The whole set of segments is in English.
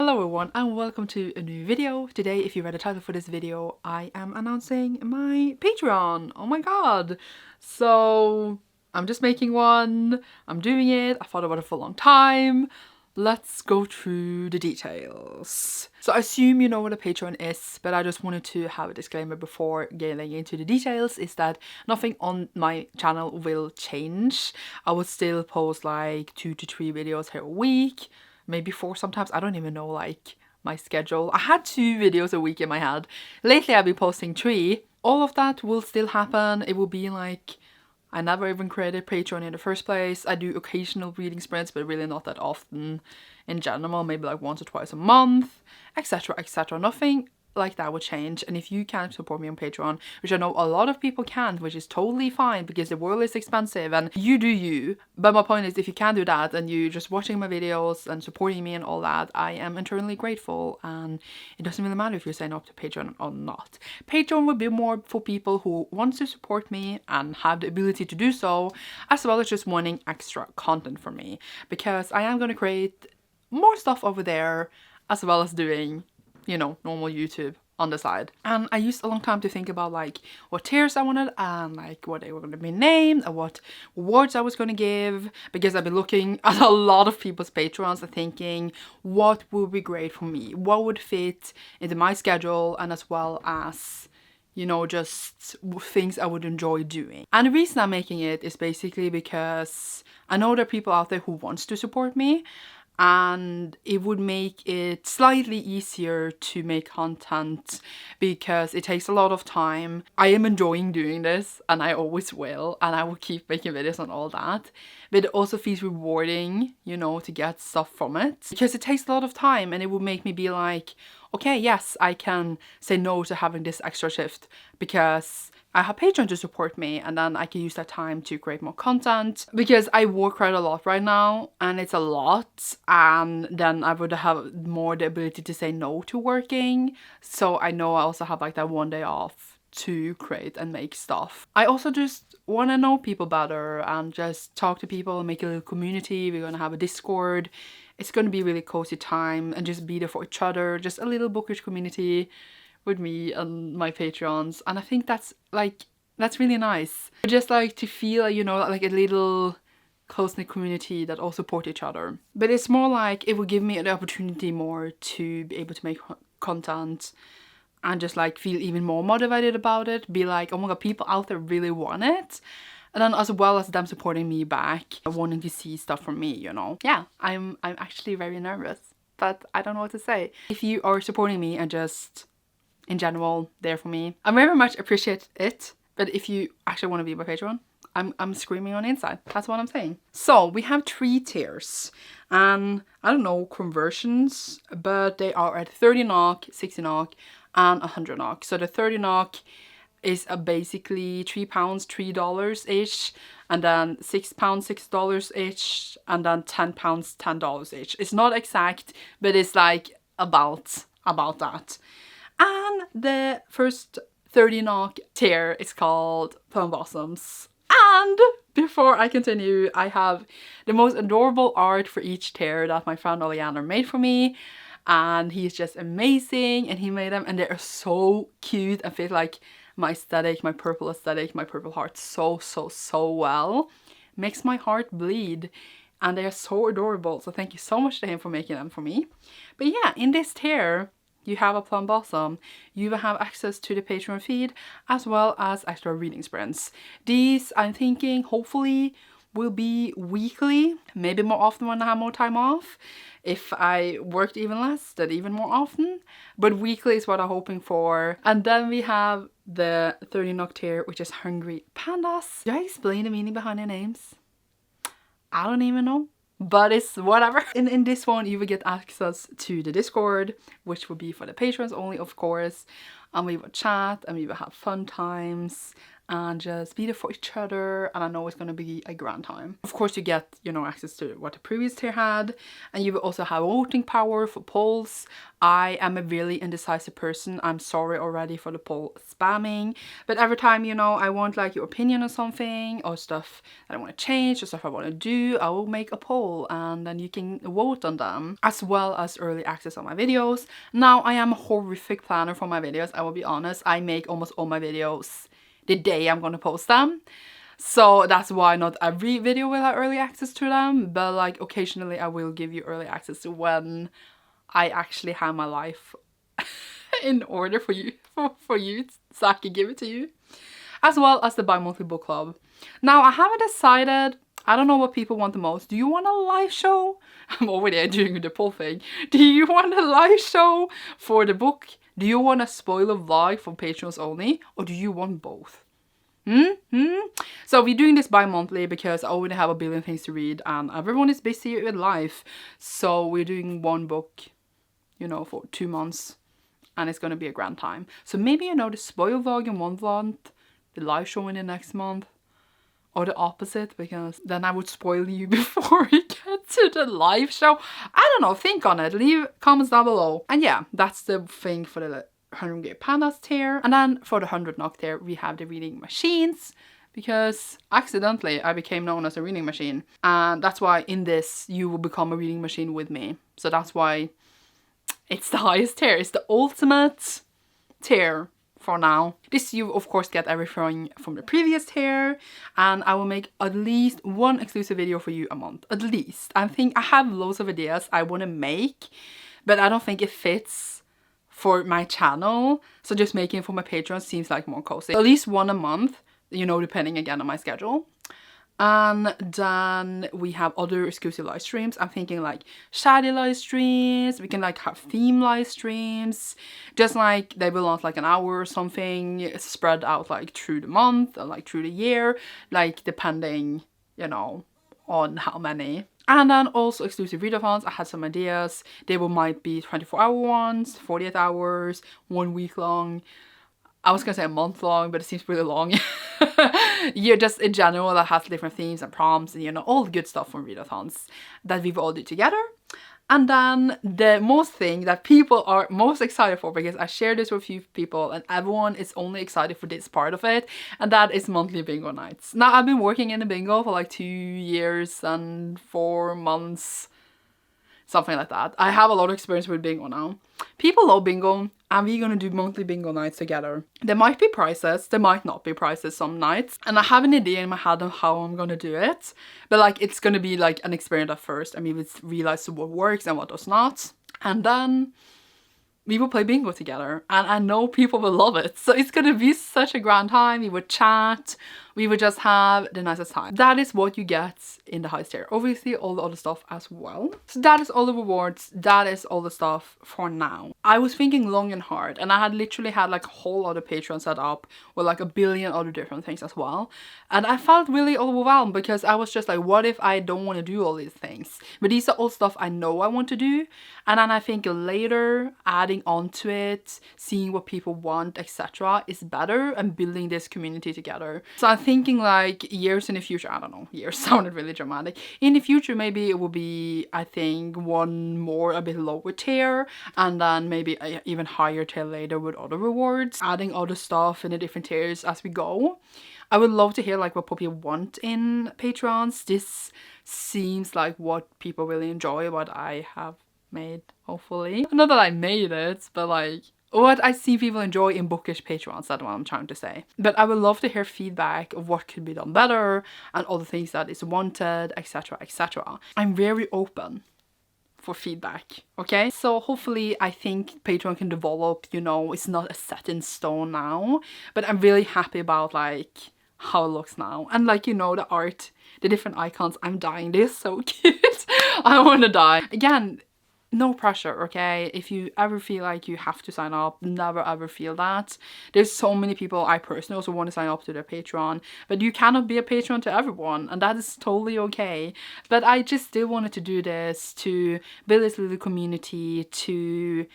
Hello everyone and welcome to a new video. Today, if you read the title for this video, I am announcing my Patreon. Oh my god. So I'm just making one. I'm doing it. I thought about it for a long time. Let's go through the details. So I assume you know what a Patreon is, but I just wanted to have a disclaimer before getting into the details, is that nothing on my channel will change. I will still post like 2 to 3 videos here a week. Maybe 4 sometimes. I don't even know like my schedule. I had 2 videos a week in my head. Lately I've been posting 3. All of that will still happen. It will be like I never even created Patreon in the first place. I do occasional reading sprints, but really not that often in general. Maybe like once or twice a month, etc, etc. Nothing like that would change. And if you can support me on Patreon, which I know a lot of people can't, which is totally fine because the world is expensive and you do you, but my point is, if you can do that and you just watching my videos and supporting me and all that, I am eternally grateful, and it doesn't really matter if you're signing up to Patreon or not. Patreon would be more for people who want to support me and have the ability to do so, as well as just wanting extra content from me, because I am going to create more stuff over there as well as doing, you know, normal YouTube on the side. And I used a long time to think about like what tiers I wanted and like what they were going to be named and what awards I was going to give, because I've been looking at a lot of people's Patreons and thinking what would be great for me, what would fit into my schedule, and as well as, you know, just things I would enjoy doing. And the reason I'm making it is basically because I know there are people out there who wants to support me, and it would make it slightly easier to make content because it takes a lot of time. I am enjoying doing this and I always will, and I will keep making videos and all that, but it also feels rewarding, you know, to get stuff from it, because it takes a lot of time, and it would make me be like, okay, yes, I can say no to having this extra shift because I have Patreon to support me, and then I can use that time to create more content, because I work quite a lot right now and it's a lot, and then I would have more the ability to say no to working. So I know I also have like that one day off to create and make stuff. I also just want to know people better and just talk to people and make a little community. We're going to have a Discord. It's going to be a really cozy time and just be there for each other, just a little bookish community with me and my Patreons. And I think that's really nice. I just like to feel, you know, like a little close-knit community that all support each other. But it's more like it will give me the opportunity more to be able to make content and just like feel even more motivated about it, be like, oh my god, people out there really want it. And then as well as them supporting me back, wanting to see stuff from me, you know. Yeah, I'm actually very nervous, but I don't know what to say. If you are supporting me and just in general there for me, I very much appreciate it. But if you actually want to be my Patreon, I'm screaming on the inside. That's what I'm saying. So we have 3 tiers, and I don't know conversions, but they are at 30 NOK, 60 NOK, and 100 NOK. So the 30 NOK is basically £3, $3 ish, and then £6, $6 each, and then £10, $10 each. It's not exact, but it's like about that. And the first 30 NOK tier is called Plum Blossoms. And before I continue, I have the most adorable art for each tier that my friend Oleander made for me. And he's just amazing, and he made them and they are so cute and fit like my aesthetic, my purple aesthetic, my purple heart so well. Makes my heart bleed. And they are so adorable. So thank you so much to him for making them for me. But yeah, in this tier, you have a plum blossom. You will have access to the Patreon feed as well as extra reading sprints. These, I'm thinking, hopefully will be weekly, maybe more often when I have more time off. If I worked even less, then even more often. But weekly is what I'm hoping for. And then we have the 30 NOK tier, which is Hungry Pandas. Do I explain the meaning behind the names? I don't even know. But it's whatever. In this one, you will get access to the Discord, which will be for the patrons only, of course. And we will chat and we will have fun times. and just be there for each other, and I know it's going to be a grand time. Of course you get, you know, access to what the previous tier had, and you will also have voting power for polls. I am a really indecisive person. I'm sorry already for the poll spamming, but every time, you know, I want like your opinion on something or stuff that I want to change or stuff I want to do, I will make a poll and then you can vote on them, as well as early access on my videos. Now I am a horrific planner for my videos, I will be honest. I make almost all my videos the day I'm gonna post them, so that's why not every video will have early access to them, but like occasionally I will give you early access to when I actually have my life in order for you so I can give it to you, as well as the bi-monthly book club. Now I haven't decided. I don't know what people want the most. Do you want a live show? I'm already doing the poll thing. Do you want a live show for the book? Do you want a spoiler vlog for patrons only? Or do you want both? So we're doing this bi-monthly because I already have a billion things to read and everyone is busy with life. So we're doing one book, you know, for 2 months, and it's gonna be a grand time. So maybe, you know, the spoiler vlog in 1 month, the live show in the next month, or the opposite, because then I would spoil you before we get to the live show. I don't know, think on it, leave comments down below. And yeah, that's the thing for the 100 Gay Pandas tier. And then for the 100 NOK tier, we have the reading machines, because accidentally I became known as a reading machine. And that's why in this, you will become a reading machine with me. So that's why it's the highest tier. It's the ultimate tier. For now. This you of course get everything from the previous tier, and I will make at least 1 exclusive video for you a month. At least. I think I have loads of ideas I want to make, but I don't think it fits for my channel. So just making it for my patrons seems like more cozy. At least 1 a month, you know, depending again on my schedule. And then we have other exclusive live streams. I'm thinking like shady live streams. We can like have theme live streams. Just like they will last like an hour or something. Spread out like through the month or like through the year. Like depending, you know, on how many. And then also exclusive readathons. I had some ideas. They might be 24-hour ones, 48 hours, 1 week long. I was gonna say a month long, but it seems really long. Yeah, just in general that has different themes and prompts and, you know, all the good stuff from readathons that we've all do together. And then the most thing that people are most excited for, because I shared this with a few people and everyone is only excited for this part of it, and that is monthly bingo nights. Now I've been working in the bingo for like 2 years and 4 months, something like that. I have a lot of experience with bingo now. People love bingo, and we're gonna do monthly bingo nights together. There might be prizes, there might not be prizes some nights, and I have an idea in my head of how I'm gonna do it, but like it's gonna be like an experiment at first. I mean, we realize what works and what does not, and then we will play bingo together, and I know people will love it. So it's gonna be such a grand time. We would chat, we would just have the nicest time. That is what you get in the highest tier. Obviously all the other stuff as well. So that is all the rewards, that is all the stuff for now. I was thinking long and hard, and I had literally had like a whole other Patreon set up with like a billion other different things as well. And I felt really overwhelmed because I was just like, what if I don't want to do all these things? But these are all stuff I know I want to do. And then I think later adding onto it, seeing what people want, etc. is better, and building this community together. So I'm thinking like years in the future, I don't know, years sounded really dramatic. In the future, maybe it will be, I think, one more a bit lower tier, and then maybe a even higher tier later with other rewards, adding other stuff in the different tiers as we go. I would love to hear like what people want in Patreons. This seems like what people really enjoy, what I have made, hopefully. Not that I made it, but like what I see people enjoy in bookish Patreons, that's what I'm trying to say. But I would love to hear feedback of what could be done better and all the things that is wanted, etc, etc. I'm very open for feedback, okay? So hopefully I think Patreon can develop, you know, it's not a set in stone now, but I'm really happy about like how it looks now. And like, you know, the art, the different icons, I'm dying. They're so cute. I want to die. Again, no pressure, okay? If you ever feel like you have to sign up, never ever feel that. There's so many people I personally also want to sign up to their Patreon, but you cannot be a patron to everyone, and that is totally okay. But I just still wanted to do this to build this little community, to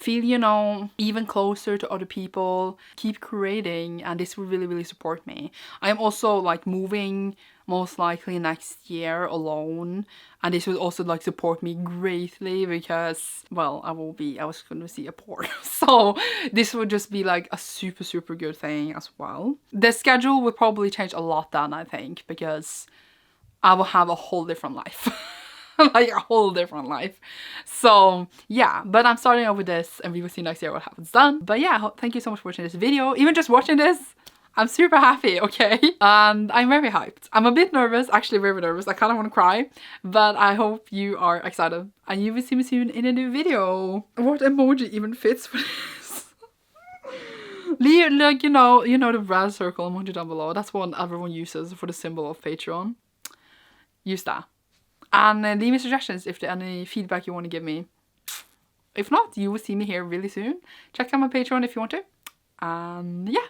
feel, you know, even closer to other people, keep creating, and this will really, really support me. I am also like moving most likely next year alone, and this will also like support me greatly because, well, I was going to see a port. So this would just be like a super, super good thing as well. The schedule would probably change a lot then, I think, because I will have a whole different life. Like a whole different life. So yeah, but I'm starting off with this and we will see next year what happens then. But yeah, thank you so much for watching this video. Even just watching this, I'm super happy, okay? And I'm very hyped. I'm a bit nervous, actually very nervous. I kind of want to cry, but I hope you are excited and you will see me soon in a new video. What emoji even fits for this? Leave, like, you know the red circle emoji down below. That's one everyone uses for the symbol of Patreon. Use that. And leave me suggestions if there's any feedback you want to give me. If not, you will see me here really soon. Check out my Patreon if you want to. And yeah.